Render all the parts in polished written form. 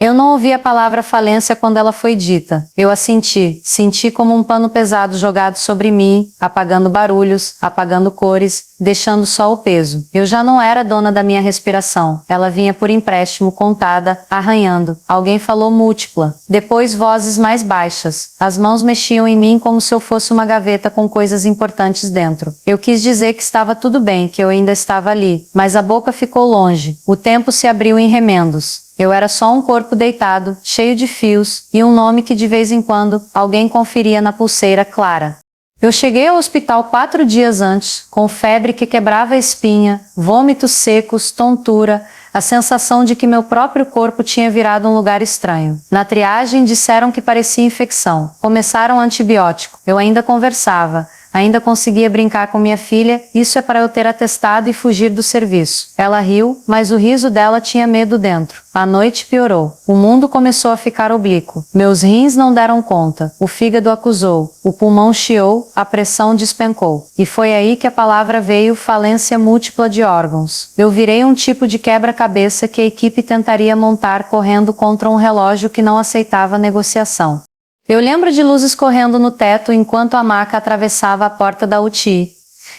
Eu não ouvi a palavra falência quando ela foi dita. Eu a senti como um pano pesado jogado sobre mim, apagando barulhos, apagando cores, deixando só o peso. Eu já não era dona da minha respiração. Ela vinha por empréstimo, contada, arranhando. Alguém falou múltipla. Depois vozes mais baixas. As mãos mexiam em mim como se eu fosse uma gaveta com coisas importantes dentro. Eu quis dizer que estava tudo bem, que eu ainda estava ali, mas a boca ficou longe. O tempo se abriu em remendos. Eu era só um corpo deitado, cheio de fios, e um nome que de vez em quando alguém conferia na pulseira Clara. Eu cheguei ao hospital 4 dias antes, com febre que quebrava a espinha, vômitos secos, tontura, a sensação de que meu próprio corpo tinha virado um lugar estranho. Na triagem disseram que parecia infecção. Começaram antibiótico. Eu ainda conversava. Ainda conseguia brincar com minha filha, isso é para eu ter atestado e fugir do serviço. Ela riu, mas o riso dela tinha medo dentro. A noite piorou. O mundo começou a ficar oblíquo. Meus rins não deram conta. O fígado acusou. O pulmão chiou, a pressão despencou. E foi aí que a palavra veio: falência múltipla de órgãos. Eu virei um tipo de quebra-cabeça que a equipe tentaria montar correndo contra um relógio que não aceitava negociação. Eu lembro de luzes correndo no teto enquanto a maca atravessava a porta da UTI.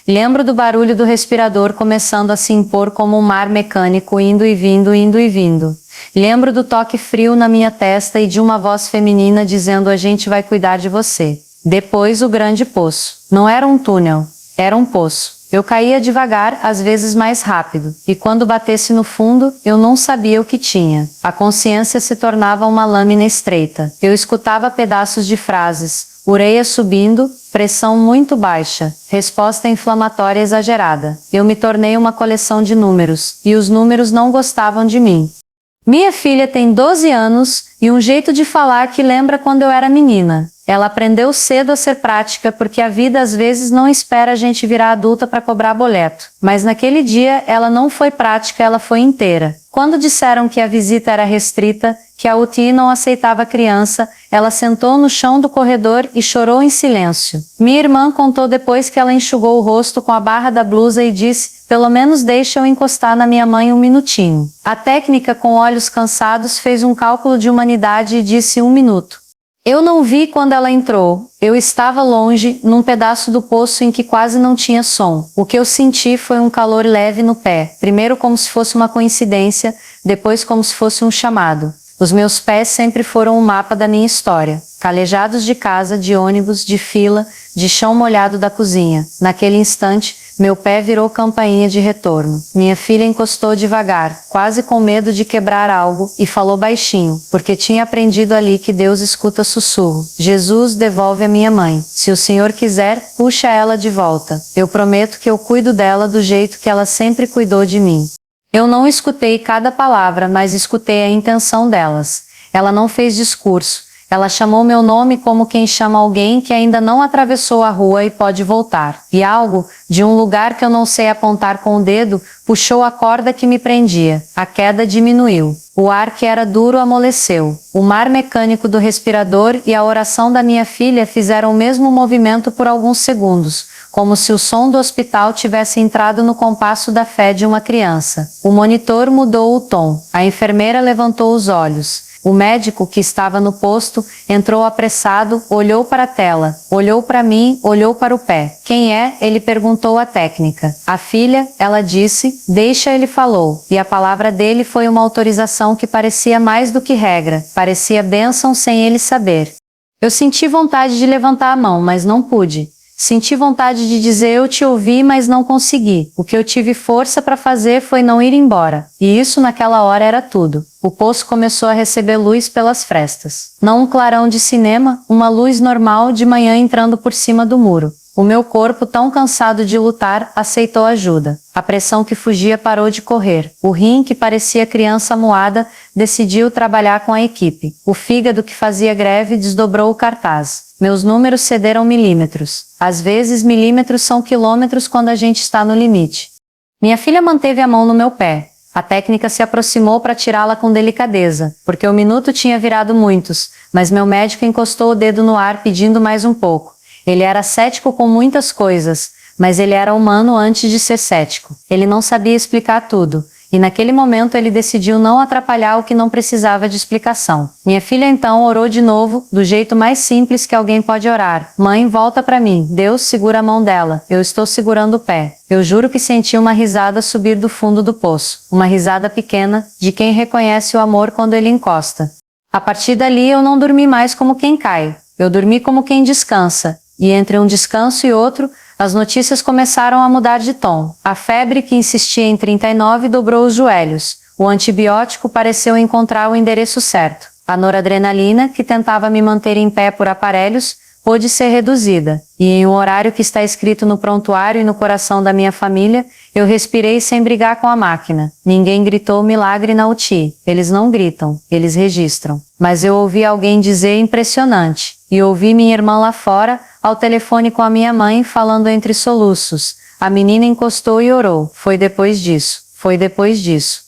Lembro do barulho do respirador começando a se impor como um mar mecânico, indo e vindo, indo e vindo. Lembro do toque frio na minha testa e de uma voz feminina dizendo: a gente vai cuidar de você. Depois o grande poço. Não era um túnel, era um poço. Eu caía devagar, às vezes mais rápido, e quando batesse no fundo, eu não sabia o que tinha. A consciência se tornava uma lâmina estreita. Eu escutava pedaços de frases, ureia subindo, pressão muito baixa, resposta inflamatória exagerada. Eu me tornei uma coleção de números, e os números não gostavam de mim. Minha filha tem 12 anos e um jeito de falar que lembra quando eu era menina. Ela aprendeu cedo a ser prática porque a vida às vezes não espera a gente virar adulta para cobrar boleto. Mas naquele dia ela não foi prática, ela foi inteira. Quando disseram que a visita era restrita, que a UTI não aceitava criança, ela sentou no chão do corredor e chorou em silêncio. Minha irmã contou depois que ela enxugou o rosto com a barra da blusa e disse: pelo menos deixa eu encostar na minha mãe um minutinho. A técnica, com olhos cansados, fez um cálculo de humanidade e disse 1 minuto. Eu não vi quando ela entrou. Eu estava longe, num pedaço do poço em que quase não tinha som. O que eu senti foi um calor leve no pé, primeiro como se fosse uma coincidência, depois como se fosse um chamado. Os meus pés sempre foram o mapa da minha história. Calejados de casa, de ônibus, de fila, de chão molhado da cozinha. Naquele instante, meu pé virou campainha de retorno. Minha filha encostou devagar, quase com medo de quebrar algo, e falou baixinho, porque tinha aprendido ali que Deus escuta sussurro. Jesus, devolve a minha mãe. Se o Senhor quiser, puxa ela de volta. Eu prometo que eu cuido dela do jeito que ela sempre cuidou de mim. Eu não escutei cada palavra, mas escutei a intenção delas. Ela não fez discurso. Ela chamou meu nome como quem chama alguém que ainda não atravessou a rua e pode voltar. E algo, de um lugar que eu não sei apontar com o dedo, puxou a corda que me prendia. A queda diminuiu. O ar que era duro amoleceu. O mar mecânico do respirador e a oração da minha filha fizeram o mesmo movimento por alguns segundos, como se o som do hospital tivesse entrado no compasso da fé de uma criança. O monitor mudou o tom. A enfermeira levantou os olhos. O médico, que estava no posto, entrou apressado, olhou para a tela, olhou para mim, olhou para o pé. Quem é? Ele perguntou à técnica. A filha, ela disse, deixa, ele falou. E a palavra dele foi uma autorização que parecia mais do que regra, parecia bênção sem ele saber. Eu senti vontade de levantar a mão, mas não pude. Senti vontade de dizer eu te ouvi, mas não consegui. O que eu tive força para fazer foi não ir embora. E isso naquela hora era tudo. O poço começou a receber luz pelas frestas. Não um clarão de cinema, uma luz normal de manhã entrando por cima do muro. O meu corpo, tão cansado de lutar, aceitou ajuda. A pressão que fugia parou de correr. O rim, que parecia criança amuada, decidiu trabalhar com a equipe. O fígado, que fazia greve, desdobrou o cartaz. Meus números cederam milímetros. Às vezes, milímetros são quilômetros quando a gente está no limite. Minha filha manteve a mão no meu pé. A técnica se aproximou para tirá-la com delicadeza, porque o minuto tinha virado muitos, mas meu médico encostou o dedo no ar pedindo mais um pouco. Ele era cético com muitas coisas, mas ele era humano antes de ser cético. Ele não sabia explicar tudo. E naquele momento ele decidiu não atrapalhar o que não precisava de explicação. Minha filha então orou de novo, do jeito mais simples que alguém pode orar. Mãe, volta para mim. Deus segura a mão dela. Eu estou segurando o pé. Eu juro que senti uma risada subir do fundo do poço. Uma risada pequena, de quem reconhece o amor quando ele encosta. A partir dali eu não dormi mais como quem cai. Eu dormi como quem descansa. E entre um descanso e outro, as notícias começaram a mudar de tom. A febre que insistia em 39 dobrou os joelhos. O antibiótico pareceu encontrar o endereço certo. A noradrenalina, que tentava me manter em pé por aparelhos, pôde ser reduzida. E em um horário que está escrito no prontuário e no coração da minha família, eu respirei sem brigar com a máquina. Ninguém gritou milagre na UTI. Eles não gritam, eles registram. Mas eu ouvi alguém dizer impressionante. E ouvi minha irmã lá fora, ao telefone com a minha mãe, falando entre soluços. A menina encostou e orou. Foi depois disso. Foi depois disso.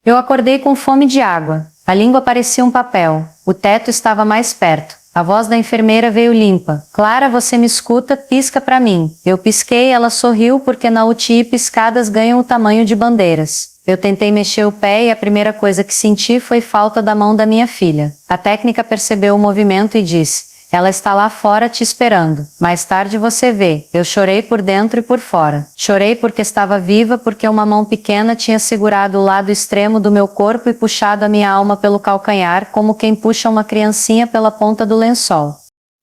Eu acordei com fome de água. A língua parecia um papel. O teto estava mais perto. A voz da enfermeira veio limpa. Clara, você me escuta? Pisca para mim. Eu pisquei e ela sorriu porque na UTI piscadas ganham o tamanho de bandeiras. Eu tentei mexer o pé e a primeira coisa que senti foi falta da mão da minha filha. A técnica percebeu o movimento e disse: ela está lá fora te esperando. Mais tarde você vê. Eu chorei por dentro e por fora. Chorei porque estava viva, porque uma mão pequena tinha segurado o lado extremo do meu corpo e puxado a minha alma pelo calcanhar, como quem puxa uma criancinha pela ponta do lençol.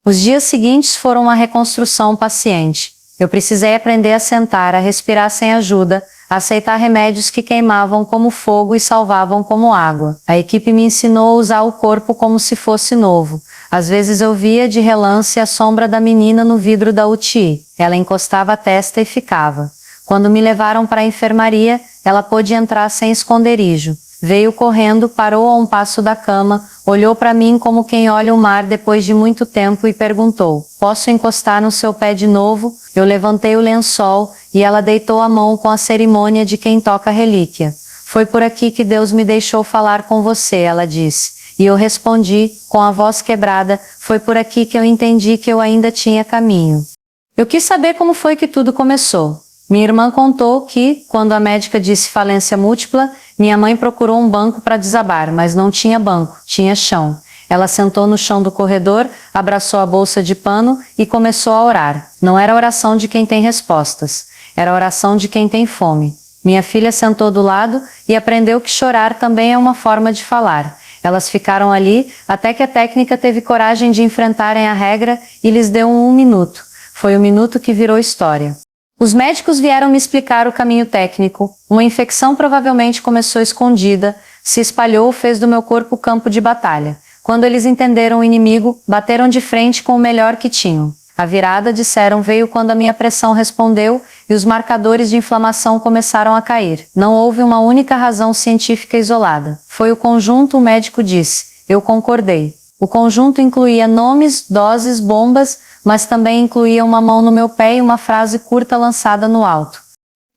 Os dias seguintes foram uma reconstrução paciente. Eu precisei aprender a sentar, a respirar sem ajuda, a aceitar remédios que queimavam como fogo e salvavam como água. A equipe me ensinou a usar o corpo como se fosse novo. Às vezes eu via de relance a sombra da menina no vidro da UTI. Ela encostava a testa e ficava. Quando me levaram para a enfermaria, ela pôde entrar sem esconderijo. Veio correndo, parou a um passo da cama, olhou para mim como quem olha o mar depois de muito tempo e perguntou: posso encostar no seu pé de novo? Eu levantei o lençol e ela deitou a mão com a cerimônia de quem toca relíquia. Foi por aqui que Deus me deixou falar com você, ela disse. E eu respondi, com a voz quebrada, foi por aqui que eu entendi que eu ainda tinha caminho. Eu quis saber como foi que tudo começou. Minha irmã contou que, quando a médica disse falência múltipla, minha mãe procurou um banco para desabar, mas não tinha banco, tinha chão. Ela sentou no chão do corredor, abraçou a bolsa de pano e começou a orar. Não era oração de quem tem respostas, era oração de quem tem fome. Minha filha sentou do lado e aprendeu que chorar também é uma forma de falar. Elas ficaram ali até que a técnica teve coragem de enfrentarem a regra e lhes deu um minuto. Foi o minuto que virou história. Os médicos vieram me explicar o caminho técnico. Uma infecção provavelmente começou escondida, se espalhou, fez do meu corpo campo de batalha. Quando eles entenderam o inimigo, bateram de frente com o melhor que tinham. A virada, disseram, veio quando a minha pressão respondeu e os marcadores de inflamação começaram a cair. Não houve uma única razão científica isolada. Foi o conjunto, o médico disse. Eu concordei. O conjunto incluía nomes, doses, bombas, mas também incluía uma mão no meu pé e uma frase curta lançada no alto.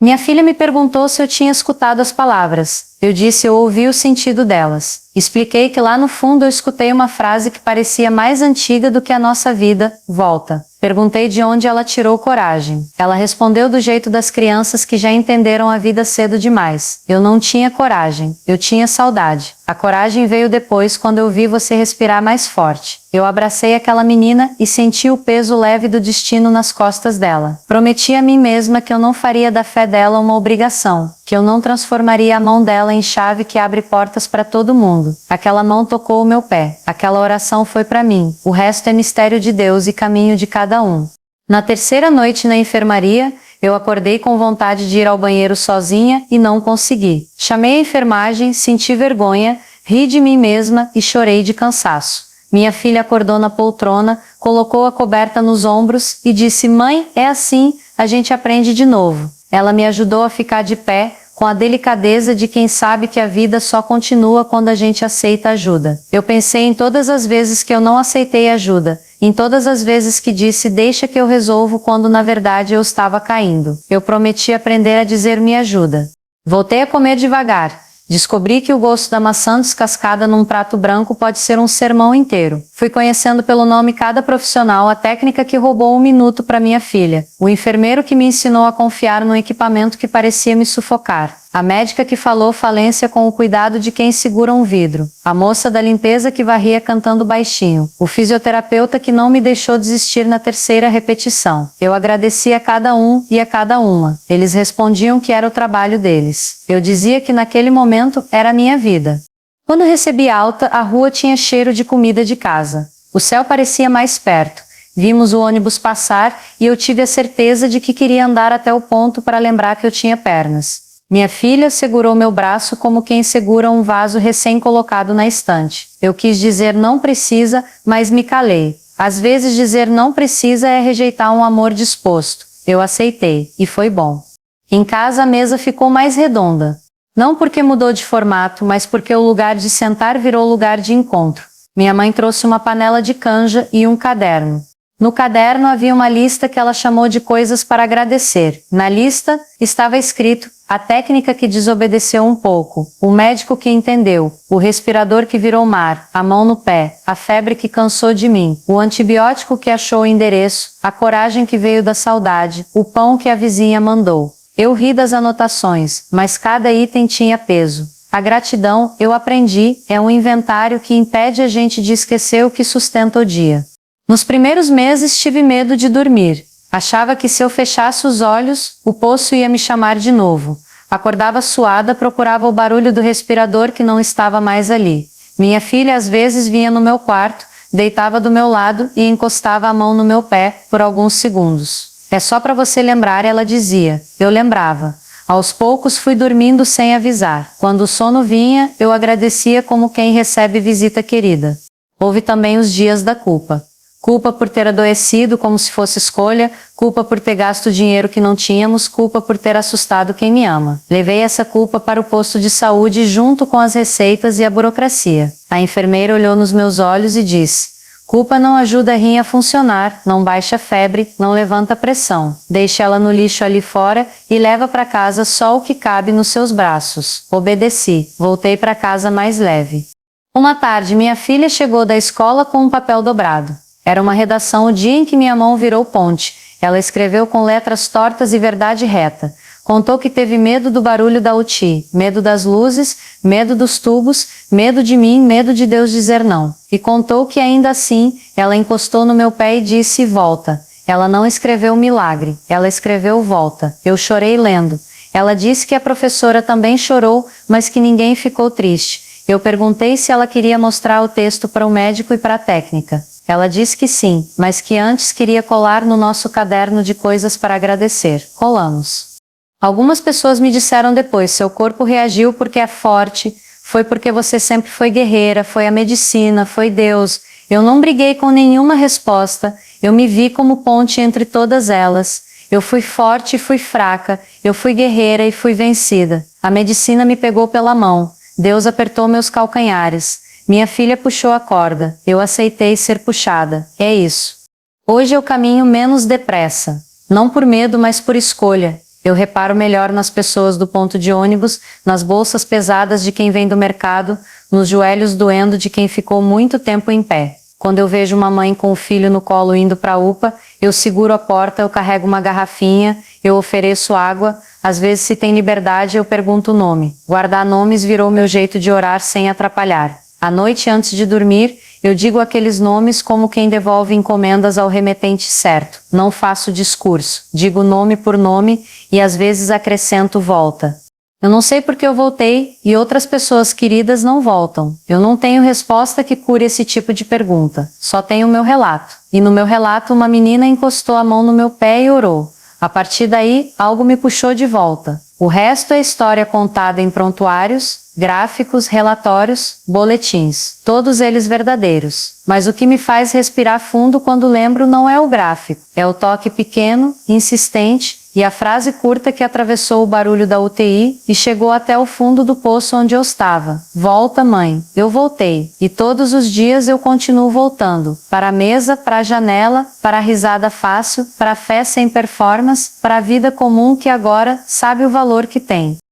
Minha filha me perguntou se eu tinha escutado as palavras. Eu disse eu ouvi o sentido delas. Expliquei que lá no fundo eu escutei uma frase que parecia mais antiga do que a nossa vida, volta. Perguntei de onde ela tirou coragem. Ela respondeu do jeito das crianças que já entenderam a vida cedo demais. Eu não tinha coragem, eu tinha saudade. A coragem veio depois quando eu vi você respirar mais forte. Eu abracei aquela menina e senti o peso leve do destino nas costas dela. Prometi a mim mesma que eu não faria da fé dela uma obrigação, que eu não transformaria a mão dela em chave que abre portas para todo mundo. Aquela mão tocou o meu pé. Aquela oração foi para mim. O resto é mistério de Deus e caminho de cada um. Na terceira noite na enfermaria, eu acordei com vontade de ir ao banheiro sozinha e não consegui. Chamei a enfermagem, senti vergonha, ri de mim mesma e chorei de cansaço. Minha filha acordou na poltrona, colocou a coberta nos ombros e disse: mãe, é assim, a gente aprende de novo. Ela me ajudou a ficar de pé, com a delicadeza de quem sabe que a vida só continua quando a gente aceita ajuda. Eu pensei em todas as vezes que eu não aceitei ajuda, em todas as vezes que disse deixa que eu resolvo quando na verdade eu estava caindo. Eu prometi aprender a dizer me ajuda. Voltei a comer devagar. Descobri que o gosto da maçã descascada num prato branco pode ser um sermão inteiro. Fui conhecendo pelo nome cada profissional, a técnica que roubou um minuto para minha filha, o enfermeiro que me ensinou a confiar num equipamento que parecia me sufocar, A médica que falou falência com o cuidado de quem segura um vidro. A moça da limpeza que varria cantando baixinho. O fisioterapeuta que não me deixou desistir na terceira repetição. Eu agradeci a cada um e a cada uma. Eles respondiam que era o trabalho deles. Eu dizia que naquele momento era a minha vida. Quando recebi alta, a rua tinha cheiro de comida de casa. O céu parecia mais perto. Vimos o ônibus passar e eu tive a certeza de que queria andar até o ponto para lembrar que eu tinha pernas. Minha filha segurou meu braço como quem segura um vaso recém-colocado na estante. Eu quis dizer não precisa, mas me calei. Às vezes dizer não precisa é rejeitar um amor disposto. Eu aceitei, e foi bom. Em casa a mesa ficou mais redonda. Não porque mudou de formato, mas porque o lugar de sentar virou lugar de encontro. Minha mãe trouxe uma panela de canja e um caderno. No caderno havia uma lista que ela chamou de coisas para agradecer. Na lista estava escrito: a técnica que desobedeceu um pouco, o médico que entendeu, o respirador que virou mar, a mão no pé, a febre que cansou de mim, o antibiótico que achou o endereço, a coragem que veio da saudade, o pão que a vizinha mandou. Eu ri das anotações, mas cada item tinha peso. A gratidão, eu aprendi, é um inventário que impede a gente de esquecer o que sustenta o dia. Nos primeiros meses tive medo de dormir. Achava que se eu fechasse os olhos, o poço ia me chamar de novo. Acordava suada, procurava o barulho do respirador que não estava mais ali. Minha filha às vezes vinha no meu quarto, deitava do meu lado e encostava a mão no meu pé por alguns segundos. É só para você lembrar, ela dizia. Eu lembrava. Aos poucos fui dormindo sem avisar. Quando o sono vinha, eu agradecia como quem recebe visita querida. Houve também os dias da culpa. Culpa por ter adoecido como se fosse escolha, culpa por ter gasto dinheiro que não tínhamos, culpa por ter assustado quem me ama. Levei essa culpa para o posto de saúde junto com as receitas e a burocracia. A enfermeira olhou nos meus olhos e disse: culpa não ajuda a rim a funcionar, não baixa a febre, não levanta a pressão. Deixa ela no lixo ali fora e leva para casa só o que cabe nos seus braços. Obedeci, voltei para casa mais leve. Uma tarde minha filha chegou da escola com um papel dobrado. Era uma redação o dia em que minha mão virou ponte. Ela escreveu com letras tortas e verdade reta. Contou que teve medo do barulho da UTI, medo das luzes, medo dos tubos, medo de mim, medo de Deus dizer não. E contou que ainda assim, ela encostou no meu pé e disse: volta. Ela não escreveu milagre, ela escreveu volta. Eu chorei lendo. Ela disse que a professora também chorou, mas que ninguém ficou triste. Eu perguntei se ela queria mostrar o texto para o médico e para a técnica. Ela disse que sim, mas que antes queria colar no nosso caderno de coisas para agradecer. Colamos. Algumas pessoas me disseram depois: seu corpo reagiu porque é forte, foi porque você sempre foi guerreira, foi a medicina, foi Deus. Eu não briguei com nenhuma resposta, eu me vi como ponte entre todas elas. Eu fui forte e fui fraca, eu fui guerreira e fui vencida. A medicina me pegou pela mão, Deus apertou meus calcanhares. Minha filha puxou a corda, eu aceitei ser puxada, é isso. Hoje eu caminho menos depressa, não por medo, mas por escolha. Eu reparo melhor nas pessoas do ponto de ônibus, nas bolsas pesadas de quem vem do mercado, nos joelhos doendo de quem ficou muito tempo em pé. Quando eu vejo uma mãe com o filho no colo indo para a UPA, eu seguro a porta, eu carrego uma garrafinha, eu ofereço água, às vezes se tem liberdade eu pergunto o nome. Guardar nomes virou meu jeito de orar sem atrapalhar. À noite, antes de dormir, eu digo aqueles nomes como quem devolve encomendas ao remetente certo. Não faço discurso, digo nome por nome e às vezes acrescento volta. Eu não sei porque eu voltei e outras pessoas queridas não voltam. Eu não tenho resposta que cure esse tipo de pergunta. Só tenho o meu relato. E no meu relato uma menina encostou a mão no meu pé e orou. A partir daí, algo me puxou de volta. O resto é história contada em prontuários, gráficos, relatórios, boletins, todos eles verdadeiros. Mas o que me faz respirar fundo quando lembro não é o gráfico, é o toque pequeno, insistente, e a frase curta que atravessou o barulho da UTI e chegou até o fundo do poço onde eu estava. Volta, mãe. Eu voltei. E todos os dias eu continuo voltando. Para a mesa, para a janela, para a risada fácil, para a fé sem performance, para a vida comum que agora sabe o valor que tem.